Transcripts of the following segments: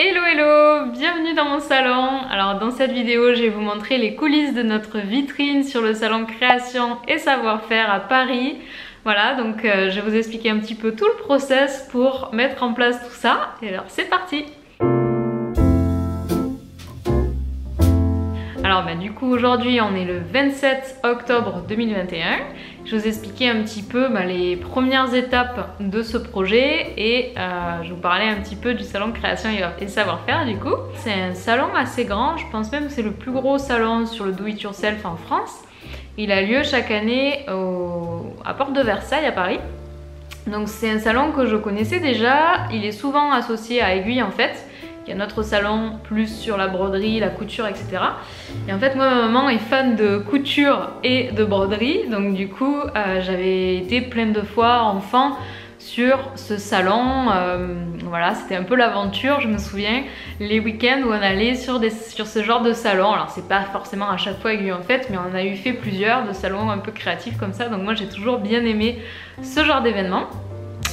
Hello hello, bienvenue dans mon salon. Alors dans cette vidéo je vais vous montrer les coulisses de notre vitrine sur le salon création et savoir-faire à Paris. Voilà, donc je vais vous expliquer un petit peu tout le process pour mettre en place tout ça. Et alors c'est parti. Alors du coup aujourd'hui on est le 27 octobre 2021. Je vais vous expliquer un petit peu les premières étapes de ce projet et je vais vous parler un petit peu du salon création et savoir-faire du coup. C'est un salon assez grand, je pense même que c'est le plus gros salon sur le do it yourself en France. Il a lieu chaque année à Porte de Versailles à Paris. Donc c'est un salon que je connaissais déjà, il est souvent associé à Aiguille en fait. Il y a notre salon plus sur la broderie, la couture, etc. Et en fait, moi, ma maman est fan de couture et de broderie. Donc du coup, j'avais été plein de fois enfant sur ce salon. Voilà, c'était un peu l'aventure, je me souviens. Les week-ends où on allait sur ce genre de salon. Alors, c'est pas forcément à chaque fois Aiguille en fait, mais on a eu fait plusieurs de salons un peu créatifs comme ça. Donc moi, j'ai toujours bien aimé ce genre d'événement.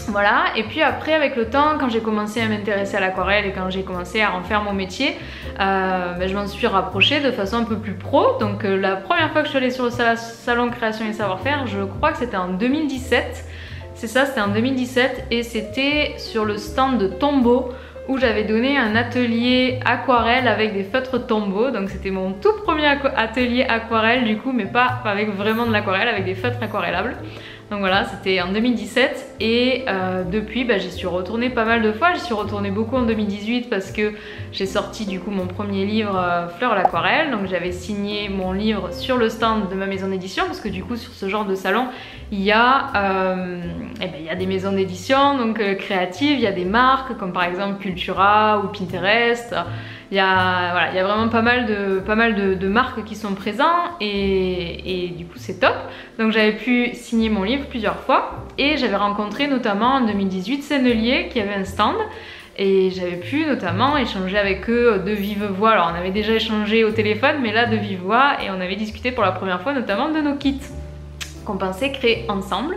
Voilà, et puis après avec le temps, quand j'ai commencé à m'intéresser à l'aquarelle et quand j'ai commencé à en faire mon métier, je m'en suis rapprochée de façon un peu plus pro. Donc la première fois que je suis allée sur le salon création et savoir-faire, je crois que c'était en 2017. C'est ça, c'était en 2017 et c'était sur le stand de Tombow où j'avais donné un atelier aquarelle avec des feutres Tombow. Donc c'était mon tout premier atelier aquarelle du coup, mais pas avec vraiment de l'aquarelle, avec des feutres aquarellables. Donc voilà, c'était en 2017 et depuis j'y suis retournée pas mal de fois. J'y suis retournée beaucoup en 2018 parce que j'ai sorti du coup mon premier livre Fleurs à l'aquarelle. Donc j'avais signé mon livre sur le stand de ma maison d'édition parce que du coup sur ce genre de salon il y a des maisons d'édition donc créatives, il y a des marques comme par exemple Cultura ou Pinterest. Il y a vraiment pas mal de marques qui sont présentes et du coup c'est top. Donc j'avais pu signer mon livre plusieurs fois et j'avais rencontré notamment en 2018 Sennelier qui avait un stand et j'avais pu notamment échanger avec eux de vive voix. Alors on avait déjà échangé au téléphone mais là de vive voix et on avait discuté pour la première fois notamment de nos kits qu'on pensait créer ensemble.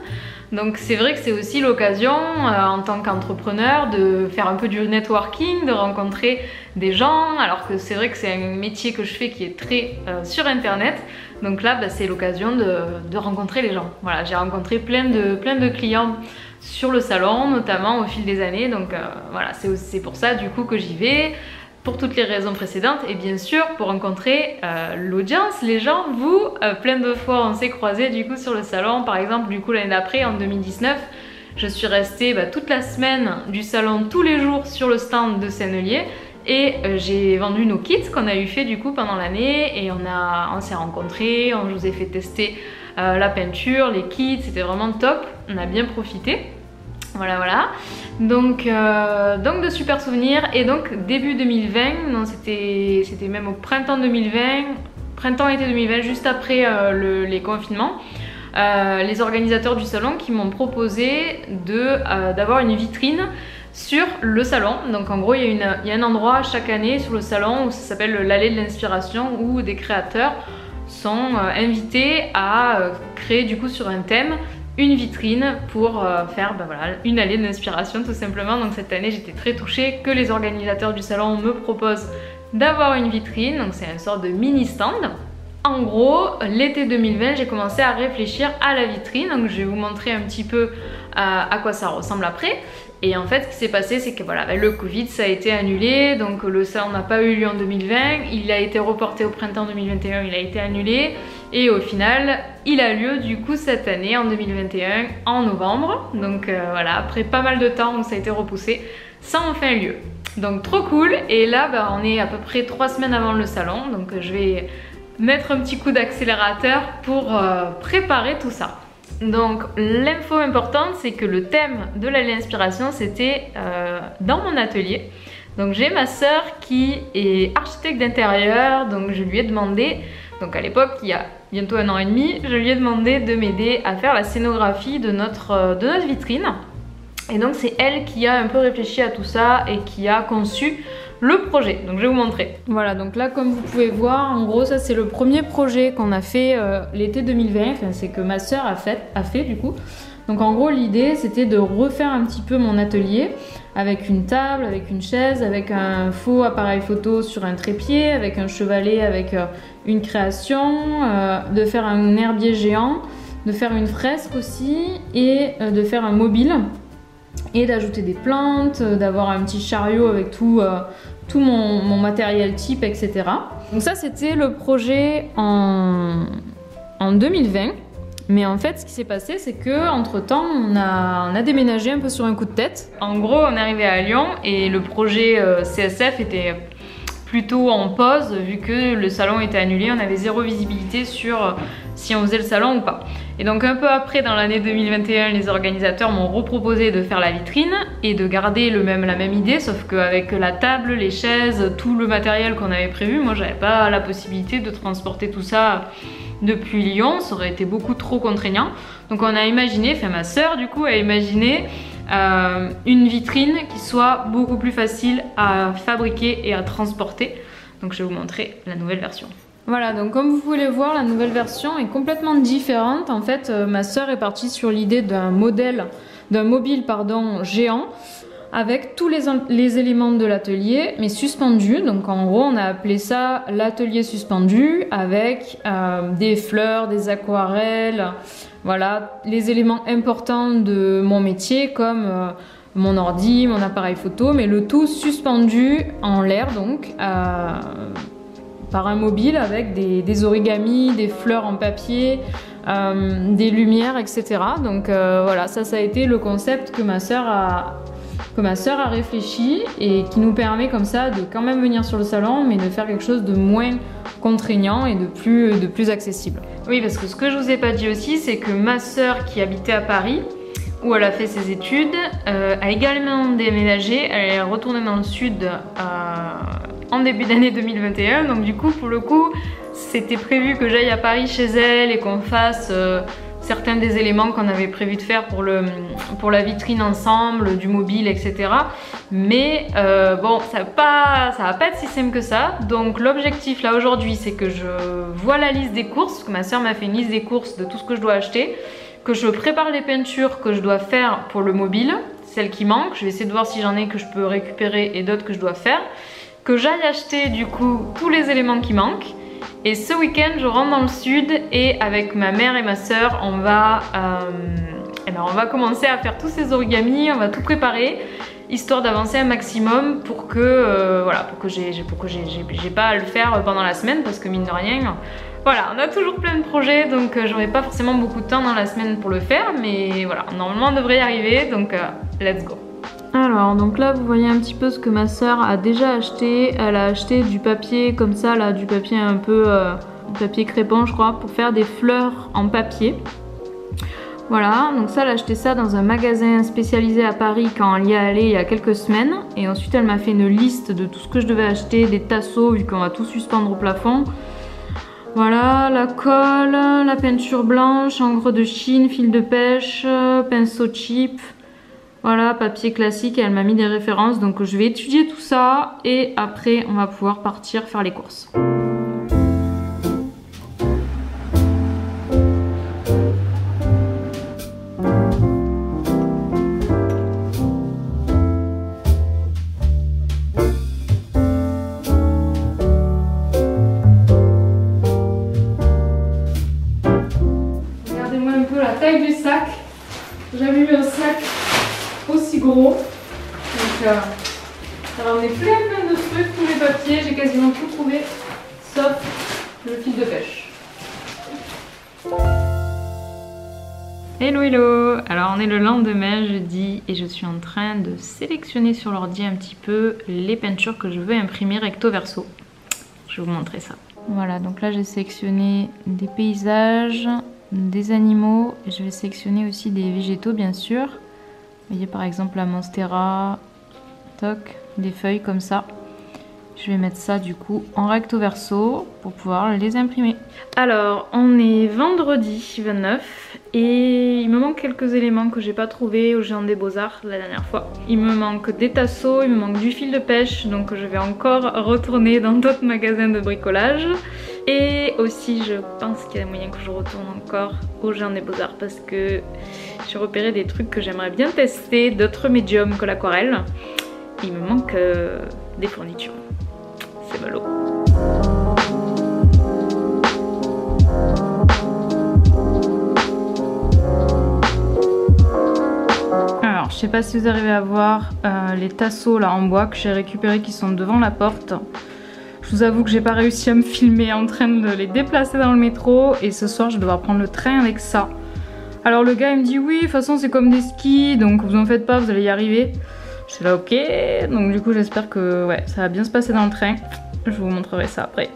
Donc c'est vrai que c'est aussi l'occasion en tant qu'entrepreneur de faire un peu du networking, de rencontrer des gens, alors que c'est vrai que c'est un métier que je fais qui est très sur internet. Donc là c'est l'occasion de rencontrer les gens. Voilà, j'ai rencontré plein de clients sur le salon, notamment au fil des années. Donc voilà, c'est pour ça du coup que j'y vais. Pour toutes les raisons précédentes et bien sûr pour rencontrer l'audience, les gens, vous, plein de fois on s'est croisés du coup sur le salon. Par exemple du coup l'année d'après en 2019 je suis restée toute la semaine du salon tous les jours sur le stand de Sennelier et j'ai vendu nos kits qu'on a eu fait du coup pendant l'année et on s'est rencontrés, je vous ai fait tester la peinture, les kits, c'était vraiment top, on a bien profité. Voilà. Donc de super souvenirs et donc début 2020, non c'était même au printemps 2020, printemps-été 2020, juste après les confinements, les organisateurs du salon qui m'ont proposé d'avoir une vitrine sur le salon. Donc en gros il y a un endroit chaque année sur le salon où ça s'appelle l'allée de l'inspiration où des créateurs sont invités à créer du coup sur un thème une vitrine pour faire une allée de l'inspiration tout simplement. Donc cette année j'étais très touchée que les organisateurs du salon me proposent d'avoir une vitrine, donc c'est une sorte de mini stand. En gros l'été 2020 j'ai commencé à réfléchir à la vitrine, donc je vais vous montrer un petit peu à quoi ça ressemble après. Et en fait ce qui s'est passé c'est que le Covid ça a été annulé, donc le salon n'a pas eu lieu en 2020, il a été reporté au printemps 2021, il a été annulé et au final il a lieu du coup cette année en 2021 en novembre. Donc voilà, après pas mal de temps où ça a été repoussé, ça a enfin lieu. Donc trop cool. Et là on est à peu près 3 semaines avant le salon, donc je vais mettre un petit coup d'accélérateur pour préparer tout ça. Donc l'info importante c'est que le thème de l'allée d'inspiration c'était dans mon atelier. Donc j'ai ma sœur qui est architecte d'intérieur, donc je lui ai demandé, donc à l'époque il y a bientôt 1 an et demi, je lui ai demandé de m'aider à faire la scénographie de notre vitrine. Et donc c'est elle qui a un peu réfléchi à tout ça et qui a conçu le projet. Donc je vais vous montrer. Voilà, donc là comme vous pouvez voir, en gros ça c'est le premier projet qu'on a fait l'été 2020, enfin c'est que ma sœur a fait du coup. Donc en gros l'idée c'était de refaire un petit peu mon atelier avec une table, avec une chaise, avec un faux appareil photo sur un trépied, avec un chevalet, avec une création, de faire un herbier géant, de faire une fresque aussi et de faire un mobile et d'ajouter des plantes, d'avoir un petit chariot avec tout mon matériel type, etc. Donc ça c'était le projet en 2020. Mais en fait, ce qui s'est passé, c'est que entre temps, on a déménagé un peu sur un coup de tête. En gros, on est arrivé à Lyon et le projet CSF était plutôt en pause vu que le salon était annulé. On avait zéro visibilité sur si on faisait le salon ou pas. Et donc un peu après, dans l'année 2021, les organisateurs m'ont reproposé de faire la vitrine et de garder la même idée, sauf qu'avec la table, les chaises, tout le matériel qu'on avait prévu, moi j'avais pas la possibilité de transporter tout ça depuis Lyon, ça aurait été beaucoup trop contraignant. Donc on a imaginé, enfin ma sœur du coup a imaginé une vitrine qui soit beaucoup plus facile à fabriquer et à transporter. Donc je vais vous montrer la nouvelle version. Voilà, donc comme vous pouvez le voir, la nouvelle version est complètement différente. En fait, ma sœur est partie sur l'idée d'un mobile géant avec tous les éléments de l'atelier, mais suspendus. Donc en gros, on a appelé ça l'atelier suspendu avec des fleurs, des aquarelles, voilà, les éléments importants de mon métier comme mon ordi, mon appareil photo, mais le tout suspendu en l'air donc. Par un mobile avec des origamis, des fleurs en papier, des lumières, etc. Donc voilà, ça a été le concept que ma sœur a réfléchi et qui nous permet comme ça de quand même venir sur le salon, mais de faire quelque chose de moins contraignant et de plus accessible. Oui, parce que ce que je vous ai pas dit aussi, c'est que ma sœur qui habitait à Paris, où elle a fait ses études, a également déménagé, elle est retournée dans le sud en début d'année 2021, donc du coup pour le coup c'était prévu que j'aille à Paris chez elle et qu'on fasse certains des éléments qu'on avait prévu de faire pour la vitrine ensemble, du mobile, etc. Mais bon, ça va pas être si simple que ça. Donc l'objectif là aujourd'hui, c'est que je vois la liste des courses, parce que ma soeur m'a fait une liste des courses de tout ce que je dois acheter, que je prépare les peintures que je dois faire pour le mobile, celles qui manquent. Je vais essayer de voir si j'en ai que je peux récupérer et d'autres que je dois faire. Que j'aille acheter du coup tous les éléments qui manquent. Et ce week-end, je rentre dans le sud et avec ma mère et ma soeur, on va commencer à faire tous ces origamis, on va tout préparer, histoire d'avancer un maximum pour que j'ai pas à le faire pendant la semaine, parce que mine de rien, voilà, on a toujours plein de projets, donc j'aurai pas forcément beaucoup de temps dans la semaine pour le faire, mais voilà, normalement on devrait y arriver, donc let's go. Alors donc là vous voyez un petit peu ce que ma sœur a déjà acheté. Elle a acheté du papier comme ça là, du papier un peu papier crépon je crois, pour faire des fleurs en papier. Voilà, donc ça elle a acheté ça dans un magasin spécialisé à Paris quand elle y est allée il y a quelques semaines. Et ensuite elle m'a fait une liste de tout ce que je devais acheter, des tasseaux vu qu'on va tout suspendre au plafond. Voilà, la colle, la peinture blanche, encre de Chine, fil de pêche, pinceau cheap. Voilà, papier classique, et elle m'a mis des références, donc je vais étudier tout ça et après on va pouvoir partir faire les courses. Regardez-moi un peu la taille du sac. J'ai jamais vu un sac aussi gros. Donc ça va emmener plein de trucs, tous les papiers, j'ai quasiment tout trouvé sauf le fil de pêche. Hello hello. Alors on est le lendemain jeudi et je suis en train de sélectionner sur l'ordi un petit peu les peintures que je veux imprimer recto verso. Je vais vous montrer ça. Voilà, donc là j'ai sélectionné des paysages, des animaux et je vais sélectionner aussi des végétaux bien sûr. Vous voyez par exemple la monstera, toc, des feuilles comme ça. Je vais mettre ça du coup en recto verso pour pouvoir les imprimer. Alors on est vendredi 29 Et il me manque quelques éléments que j'ai pas trouvé au Géant des Beaux-Arts la dernière fois. Il me manque des tasseaux, il me manque du fil de pêche, donc je vais encore retourner dans d'autres magasins de bricolage. Et aussi je pense qu'il y a moyen que je retourne encore au Géant des Beaux-Arts parce que j'ai repéré des trucs que j'aimerais bien tester, d'autres médiums que l'aquarelle. Il me manque des fournitures. C'est ballot. Alors, je sais pas si vous arrivez à voir les tasseaux là en bois que j'ai récupérés qui sont devant la porte. Je vous avoue que j'ai pas réussi à me filmer en train de les déplacer dans le métro et ce soir je vais devoir prendre le train avec ça. Alors le gars il me dit oui, de toute façon c'est comme des skis donc vous en faites pas, vous allez y arriver. Je suis là ok, donc du coup j'espère que ouais, ça va bien se passer dans le train. Je vous montrerai ça après.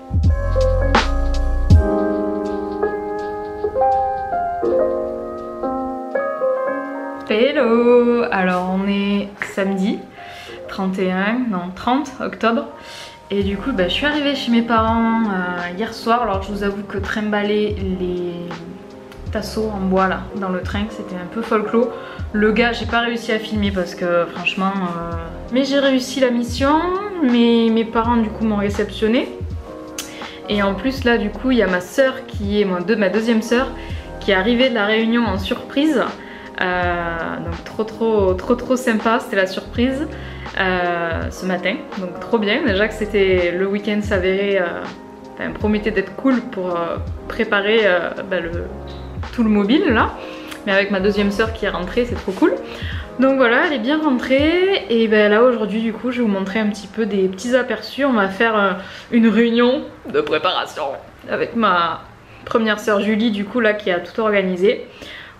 Hello! Alors on est samedi 30 octobre et du coup je suis arrivée chez mes parents hier soir. Alors je vous avoue que trimballer les tasseaux en bois là dans le train c'était un peu folklore. Le gars j'ai pas réussi à filmer parce que franchement mais j'ai réussi la mission. Mes parents du coup m'ont réceptionné et en plus là du coup il y a ma soeur qui est ma deuxième soeur qui est arrivée de la Réunion en surprise. Donc trop sympa, c'était la surprise ce matin, donc trop bien. Déjà que c'était le week-end s'avérait, promettait d'être cool pour préparer tout le mobile là, mais avec ma deuxième soeur qui est rentrée, c'est trop cool. Donc voilà, elle est bien rentrée et là aujourd'hui du coup je vais vous montrer un petit peu des petits aperçus. On va faire une réunion de préparation avec ma première soeur Julie du coup là qui a tout organisé.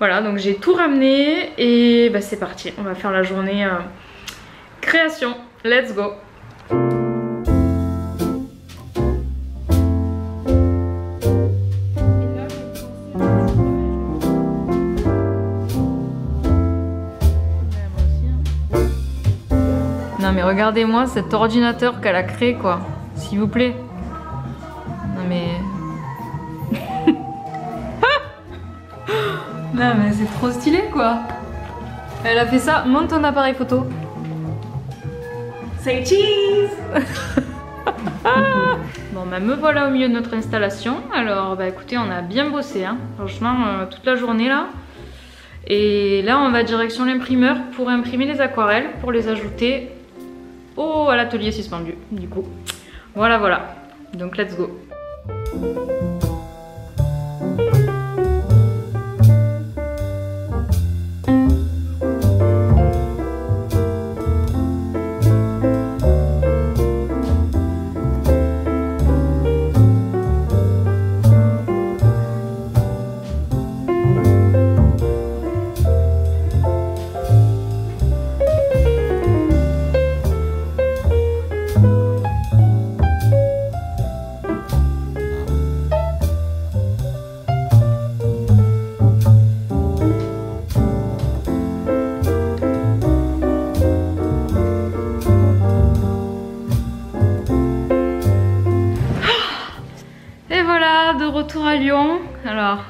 Voilà, donc j'ai tout ramené et c'est parti, on va faire la journée création. Let's go! Non mais regardez-moi cet ordinateur qu'elle a créé quoi, s'il vous plaît. Non mais... Non mais c'est trop stylé quoi. Elle a fait ça, monte ton appareil photo. Say cheese. Bon me voilà au milieu de notre installation. Alors écoutez on a bien bossé hein. Franchement toute la journée là. Et là on va direction l'imprimeur pour imprimer les aquarelles, pour les ajouter à l'atelier suspendu du coup. Voilà. Donc let's go. Retour à Lyon. Alors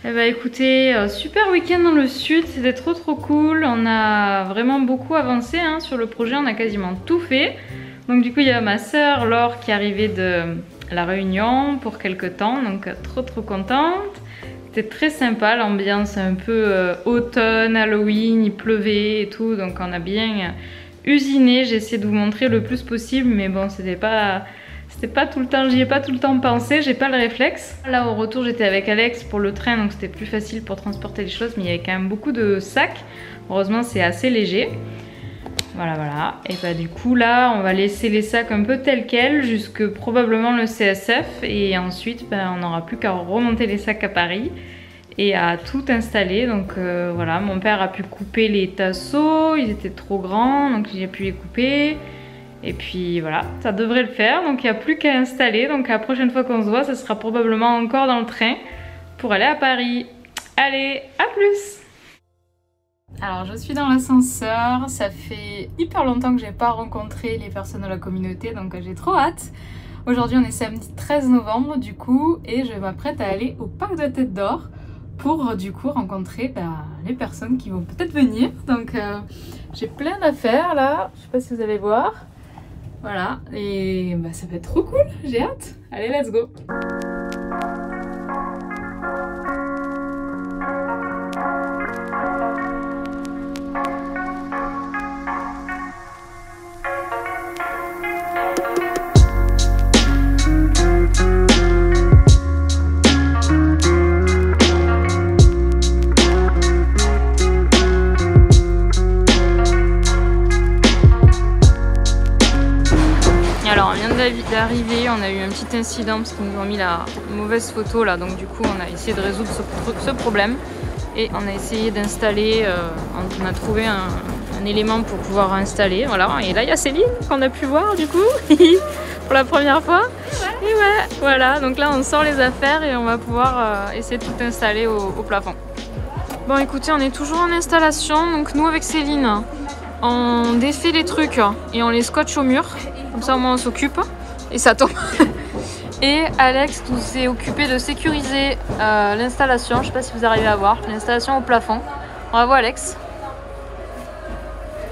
écoutez, super week-end dans le sud, c'était trop cool. On a vraiment beaucoup avancé hein, sur le projet, on a quasiment tout fait. Donc du coup il y a ma soeur Laure qui est arrivée de la Réunion pour quelques temps, donc trop contente. C'était très sympa, l'ambiance un peu automne, Halloween, il pleuvait et tout, donc on a bien usiné. J'ai essayé de vous montrer le plus possible, mais bon c'était pas tout le temps, j'y ai pas tout le temps pensé, j'ai pas le réflexe. Là au retour j'étais avec Alex pour le train donc c'était plus facile pour transporter les choses, mais il y avait quand même beaucoup de sacs. Heureusement c'est assez léger. Voilà. Et du coup là on va laisser les sacs un peu tels quels jusque probablement le CSF et ensuite on n'aura plus qu'à remonter les sacs à Paris et à tout installer. Donc voilà, mon père a pu couper les tasseaux, ils étaient trop grands donc j'ai pu les couper. Et puis voilà, ça devrait le faire, donc il n'y a plus qu'à installer. Donc la prochaine fois qu'on se voit, ce sera probablement encore dans le train pour aller à Paris. Allez, à plus! Alors je suis dans l'ascenseur, ça fait hyper longtemps que j'ai pas rencontré les personnes de la communauté, donc j'ai trop hâte. Aujourd'hui on est samedi 13 novembre du coup, et je m'apprête à aller au parc de la Tête d'Or pour du coup rencontrer les personnes qui vont peut-être venir. Donc j'ai plein d'affaires là, je sais pas si vous allez voir. Voilà, et ça va être trop cool, j'ai hâte. Allez, let's go! Alors on vient d'arriver, on a eu un petit incident parce qu'ils nous ont mis la mauvaise photo là, donc du coup on a essayé de résoudre ce problème et on a essayé d'installer, on a trouvé un élément pour pouvoir installer, voilà. Et là il y a Céline qu'on a pu voir du coup pour la première fois. Et ouais, voilà, donc là on sort les affaires et on va pouvoir essayer de tout installer au plafond. Bon écoutez, on est toujours en installation, donc nous avec Céline on défait les trucs et on les scotche au mur. Comme ça au moins on s'occupe et ça tombe. Et Alex nous s'est occupé de sécuriser l'installation. Je sais pas si vous arrivez à voir l'installation au plafond. Bravo Alex.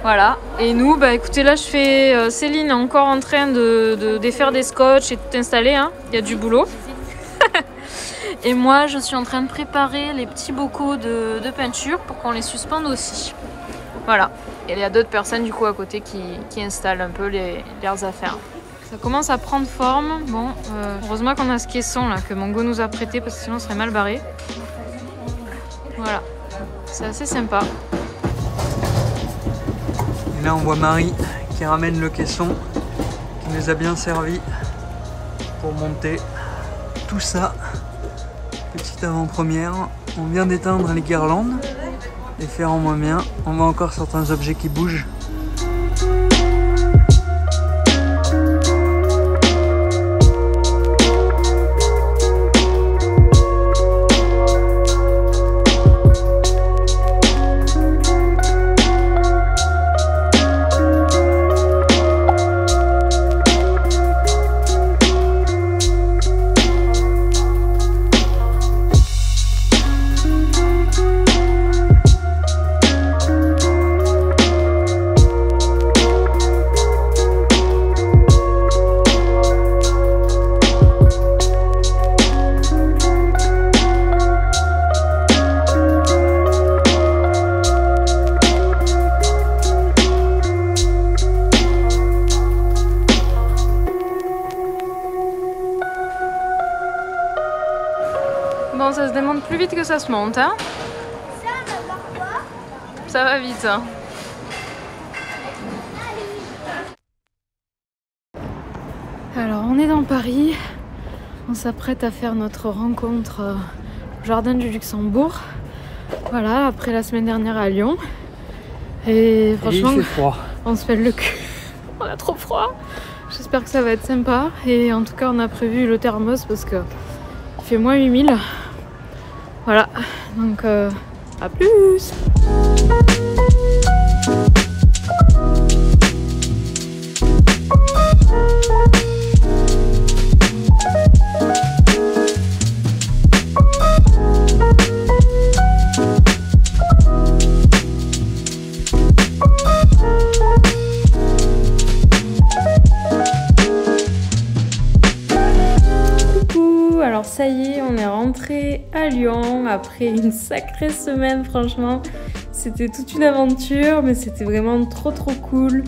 Voilà. Et nous, écoutez, là je fais Céline est encore en train de défaire des scotch et tout installer. Hein. Il y a du boulot. Et moi je suis en train de préparer les petits bocaux de peinture pour qu'on les suspende aussi. Voilà. Et il y a d'autres personnes du coup à côté qui installent un peu leurs affaires. Ça commence à prendre forme. Bon, heureusement qu'on a ce caisson là que Mongo nous a prêté parce que sinon on serait mal barré. Voilà, c'est assez sympa. Et là on voit Marie qui ramène le caisson qui nous a bien servi pour monter tout ça. Petite avant-première. On vient d'éteindre les guirlandes. Les faire en moins bien. On voit encore certains objets qui bougent. Bon, ça se démonte plus vite que ça se monte, hein. Ça va vite, hein. Alors on est dans Paris, on s'apprête à faire notre rencontre au Jardin du Luxembourg. Voilà, après la semaine dernière à Lyon. Et franchement, il fait froid. On se pèle le cul. On a trop froid. J'espère que ça va être sympa. Et en tout cas, on a prévu le thermos parce que il fait moins 8000. Voilà, donc à plus. Alors ça y est, on est rentré à Lyon après une sacrée semaine, franchement. C'était toute une aventure, mais c'était vraiment trop cool.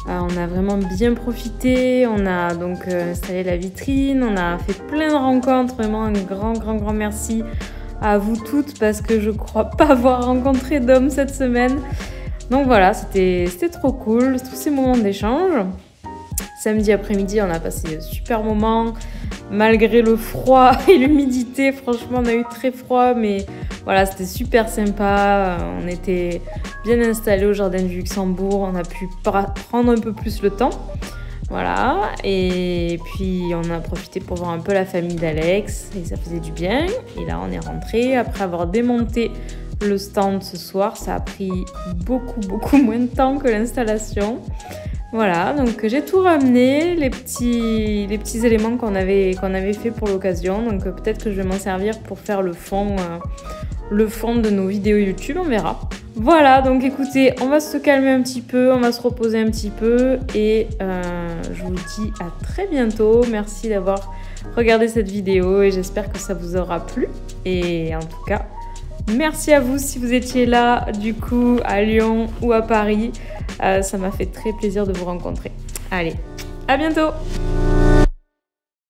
On a vraiment bien profité, on a donc installé la vitrine, on a fait plein de rencontres, vraiment un grand merci à vous toutes parce que je crois pas avoir rencontré d'hommes cette semaine. Donc voilà, c'était trop cool, tous ces moments d'échange. Samedi après-midi, on a passé un super moment. Malgré le froid et l'humidité, franchement, on a eu très froid, mais voilà, c'était super sympa. On était bien installés au Jardin du Luxembourg, on a pu prendre un peu plus le temps. Voilà, et puis on a profité pour voir un peu la famille d'Alex, et ça faisait du bien. Et là, on est rentré après avoir démonté le stand ce soir. Ça a pris beaucoup moins de temps que l'installation. Voilà, donc j'ai tout ramené, les petits éléments qu'on avait fait pour l'occasion. Donc peut-être que je vais m'en servir pour faire le fond le fond de nos vidéos YouTube, on verra. Voilà, donc écoutez, on va se calmer un petit peu, on va se reposer un petit peu et je vous dis à très bientôt. Merci d'avoir regardé cette vidéo et j'espère que ça vous aura plu. Et en tout cas, merci à vous si vous étiez là, du coup, à Lyon ou à Paris. Ça m'a fait très plaisir de vous rencontrer. Allez, à bientôt!